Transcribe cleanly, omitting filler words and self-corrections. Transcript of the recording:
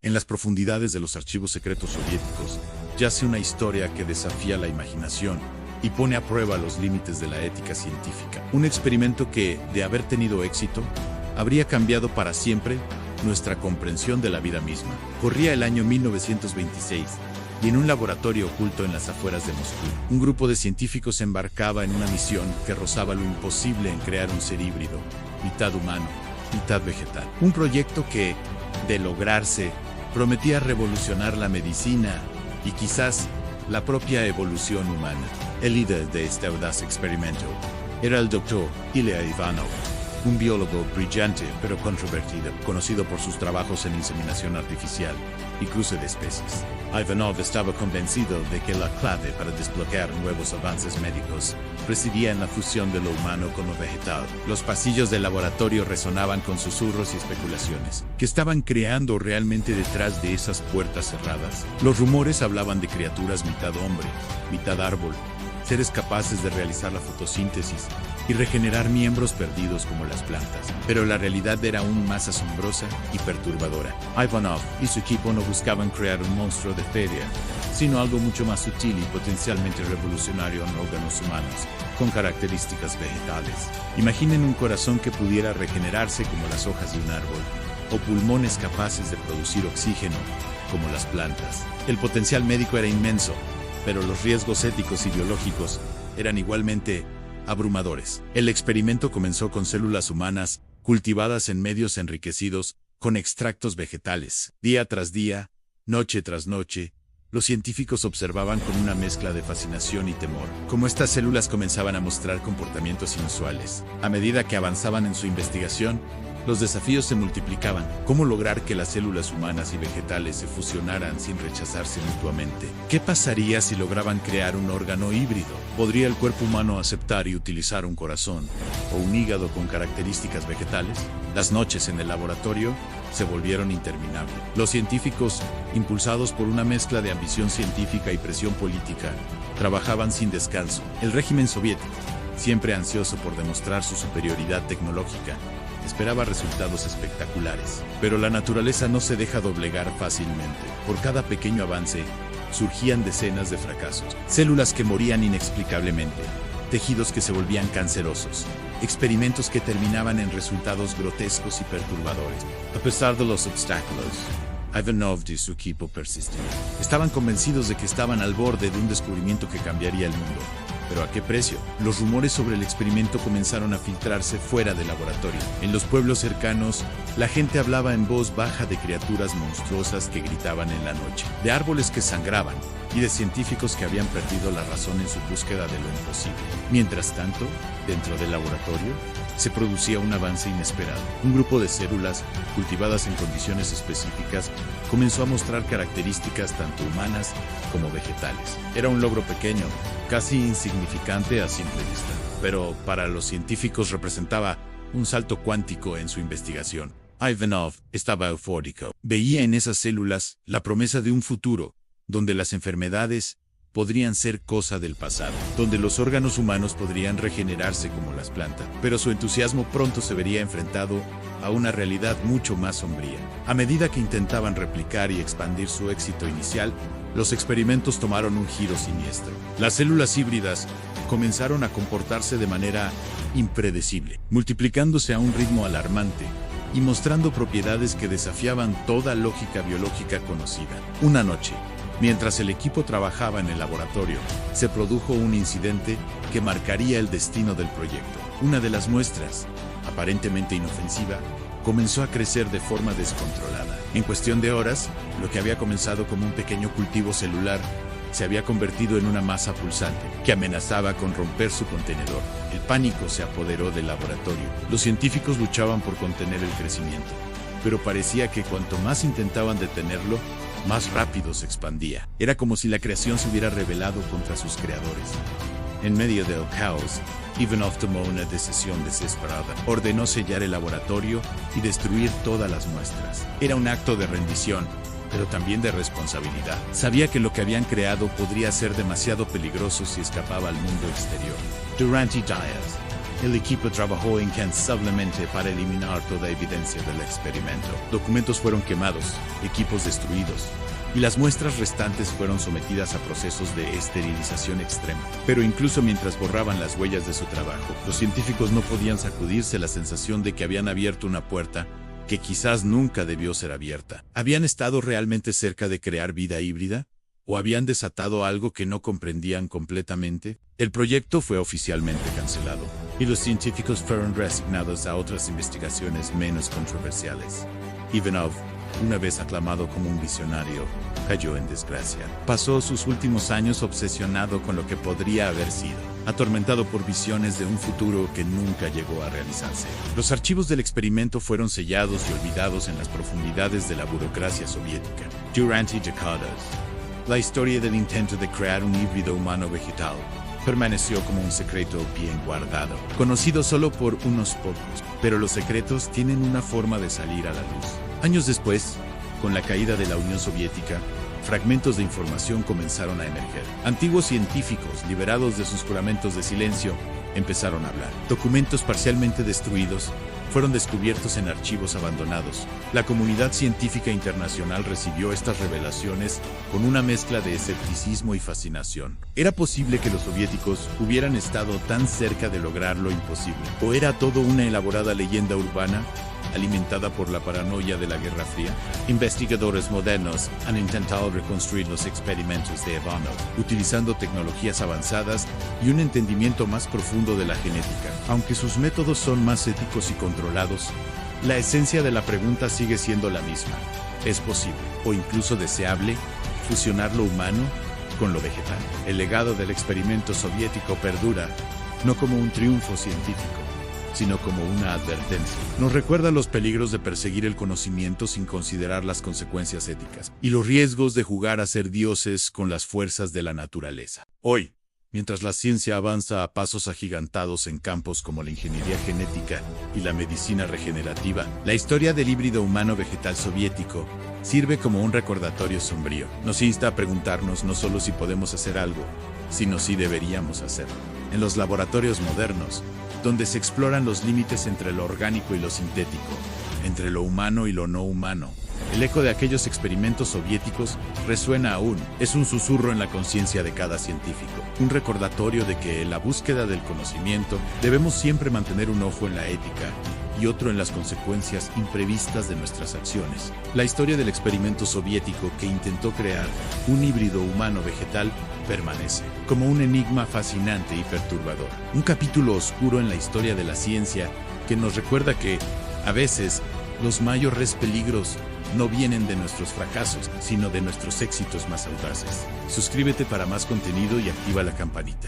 En las profundidades de los archivos secretos soviéticos yace una historia que desafía la imaginación y pone a prueba los límites de la ética científica. Un experimento que, de haber tenido éxito, habría cambiado para siempre nuestra comprensión de la vida misma. Corría el año 1926 y en un laboratorio oculto en las afueras de Moscú, un grupo de científicos se embarcaba en una misión que rozaba lo imposible en crear un ser híbrido, mitad humano, mitad vegetal. Un proyecto que, de lograrse, prometía revolucionar la medicina y quizás la propia evolución humana. El líder de este audaz experimento era el doctor Ilya Ivanov, un biólogo brillante pero controvertido, conocido por sus trabajos en inseminación artificial y cruce de especies. Ivanov estaba convencido de que la clave para desbloquear nuevos avances médicos residía en la fusión de lo humano con lo vegetal. Los pasillos del laboratorio resonaban con susurros y especulaciones. ¿Qué estaban creando realmente detrás de esas puertas cerradas? Los rumores hablaban de criaturas mitad hombre, mitad árbol, seres capaces de realizar la fotosíntesis y regenerar miembros perdidos como las plantas. Pero la realidad era aún más asombrosa y perturbadora. Ivanov y su equipo no buscaban crear un monstruo de feria, sino algo mucho más sutil y potencialmente revolucionario en órganos humanos, con características vegetales. Imaginen un corazón que pudiera regenerarse como las hojas de un árbol, o pulmones capaces de producir oxígeno, como las plantas. El potencial médico era inmenso, pero los riesgos éticos y biológicos eran igualmente abrumadores. El experimento comenzó con células humanas cultivadas en medios enriquecidos con extractos vegetales. Día tras día, noche tras noche, los científicos observaban con una mezcla de fascinación y temor cómo estas células comenzaban a mostrar comportamientos inusuales. A medida que avanzaban en su investigación, los desafíos se multiplicaban. ¿Cómo lograr que las células humanas y vegetales se fusionaran sin rechazarse mutuamente? ¿Qué pasaría si lograban crear un órgano híbrido? ¿Podría el cuerpo humano aceptar y utilizar un corazón o un hígado con características vegetales? Las noches en el laboratorio se volvieron interminables. Los científicos, impulsados por una mezcla de ambición científica y presión política, trabajaban sin descanso. El régimen soviético, siempre ansioso por demostrar su superioridad tecnológica, esperaba resultados espectaculares. Pero la naturaleza no se deja doblegar fácilmente. Por cada pequeño avance, surgían decenas de fracasos. Células que morían inexplicablemente, tejidos que se volvían cancerosos, experimentos que terminaban en resultados grotescos y perturbadores. A pesar de los obstáculos, Ivanov y su equipo persistían. Estaban convencidos de que estaban al borde de un descubrimiento que cambiaría el mundo. ¿Pero a qué precio? Los rumores sobre el experimento comenzaron a filtrarse fuera del laboratorio. En los pueblos cercanos, la gente hablaba en voz baja de criaturas monstruosas que gritaban en la noche, de árboles que sangraban y de científicos que habían perdido la razón en su búsqueda de lo imposible. Mientras tanto, dentro del laboratorio, se producía un avance inesperado. Un grupo de células, cultivadas en condiciones específicas, comenzó a mostrar características tanto humanas como vegetales. Era un logro pequeño, casi insignificante a simple vista, pero para los científicos representaba un salto cuántico en su investigación. Ivanov estaba eufórico. Veía en esas células la promesa de un futuro, donde las enfermedades podrían ser cosa del pasado, donde los órganos humanos podrían regenerarse como las plantas. Pero su entusiasmo pronto se vería enfrentado a una realidad mucho más sombría. A medida que intentaban replicar y expandir su éxito inicial, los experimentos tomaron un giro siniestro. Las células híbridas comenzaron a comportarse de manera impredecible, multiplicándose a un ritmo alarmante y mostrando propiedades que desafiaban toda lógica biológica conocida. Una noche, mientras el equipo trabajaba en el laboratorio, se produjo un incidente que marcaría el destino del proyecto. Una de las muestras, aparentemente inofensiva, comenzó a crecer de forma descontrolada. En cuestión de horas, lo que había comenzado como un pequeño cultivo celular se había convertido en una masa pulsante que amenazaba con romper su contenedor. El pánico se apoderó del laboratorio. Los científicos luchaban por contener el crecimiento, pero parecía que cuanto más intentaban detenerlo, más rápido se expandía. Era como si la creación se hubiera rebelado contra sus creadores. En medio del caos, Ivanov tomó una decisión desesperada. Ordenó sellar el laboratorio y destruir todas las muestras. Era un acto de rendición, pero también de responsabilidad. Sabía que lo que habían creado podría ser demasiado peligroso si escapaba al mundo exterior. Durante días, El equipo trabajó incansablemente para eliminar toda evidencia del experimento. Documentos fueron quemados, equipos destruidos, y las muestras restantes fueron sometidas a procesos de esterilización extrema. Pero incluso mientras borraban las huellas de su trabajo, los científicos no podían sacudirse la sensación de que habían abierto una puerta que quizás nunca debió ser abierta. ¿Habían estado realmente cerca de crear vida híbrida? ¿O habían desatado algo que no comprendían completamente? El proyecto fue oficialmente cancelado, y los científicos fueron reasignados a otras investigaciones menos controversiales. Ivanov, una vez aclamado como un visionario, cayó en desgracia. Pasó sus últimos años obsesionado con lo que podría haber sido, atormentado por visiones de un futuro que nunca llegó a realizarse. Los archivos del experimento fueron sellados y olvidados en las profundidades de la burocracia soviética. Durante décadas, la historia del intento de crear un híbrido humano-vegetal permaneció como un secreto bien guardado, conocido solo por unos pocos, pero los secretos tienen una forma de salir a la luz. Años después, con la caída de la Unión Soviética, fragmentos de información comenzaron a emerger. Antiguos científicos, liberados de sus juramentos de silencio, empezaron a hablar. Documentos parcialmente destruidos fueron descubiertos en archivos abandonados. La comunidad científica internacional recibió estas revelaciones con una mezcla de escepticismo y fascinación. ¿Era posible que los soviéticos hubieran estado tan cerca de lograr lo imposible? ¿O era todo una elaborada leyenda urbana alimentada por la paranoia de la Guerra Fría? Investigadores modernos han intentado reconstruir los experimentos de Ivanov, utilizando tecnologías avanzadas y un entendimiento más profundo de la genética. Aunque sus métodos son más éticos y controlados, la esencia de la pregunta sigue siendo la misma. ¿Es posible, o incluso deseable, fusionar lo humano con lo vegetal? El legado del experimento soviético perdura, no como un triunfo científico, sino como una advertencia. Nos recuerda los peligros de perseguir el conocimiento sin considerar las consecuencias éticas, y los riesgos de jugar a ser dioses con las fuerzas de la naturaleza. Hoy, mientras la ciencia avanza a pasos agigantados en campos como la ingeniería genética y la medicina regenerativa, la historia del híbrido humano-vegetal soviético sirve como un recordatorio sombrío. Nos insta a preguntarnos no solo si podemos hacer algo, sino si deberíamos hacerlo. En los laboratorios modernos, donde se exploran los límites entre lo orgánico y lo sintético, entre lo humano y lo no humano, el eco de aquellos experimentos soviéticos resuena aún. Es un susurro en la conciencia de cada científico, un recordatorio de que en la búsqueda del conocimiento debemos siempre mantener un ojo en la ética y otro en las consecuencias imprevistas de nuestras acciones. La historia del experimento soviético que intentó crear un híbrido humano-vegetal permanece como un enigma fascinante y perturbador. Un capítulo oscuro en la historia de la ciencia que nos recuerda que, a veces, los mayores peligros no vienen de nuestros fracasos, sino de nuestros éxitos más audaces. Suscríbete para más contenido y activa la campanita.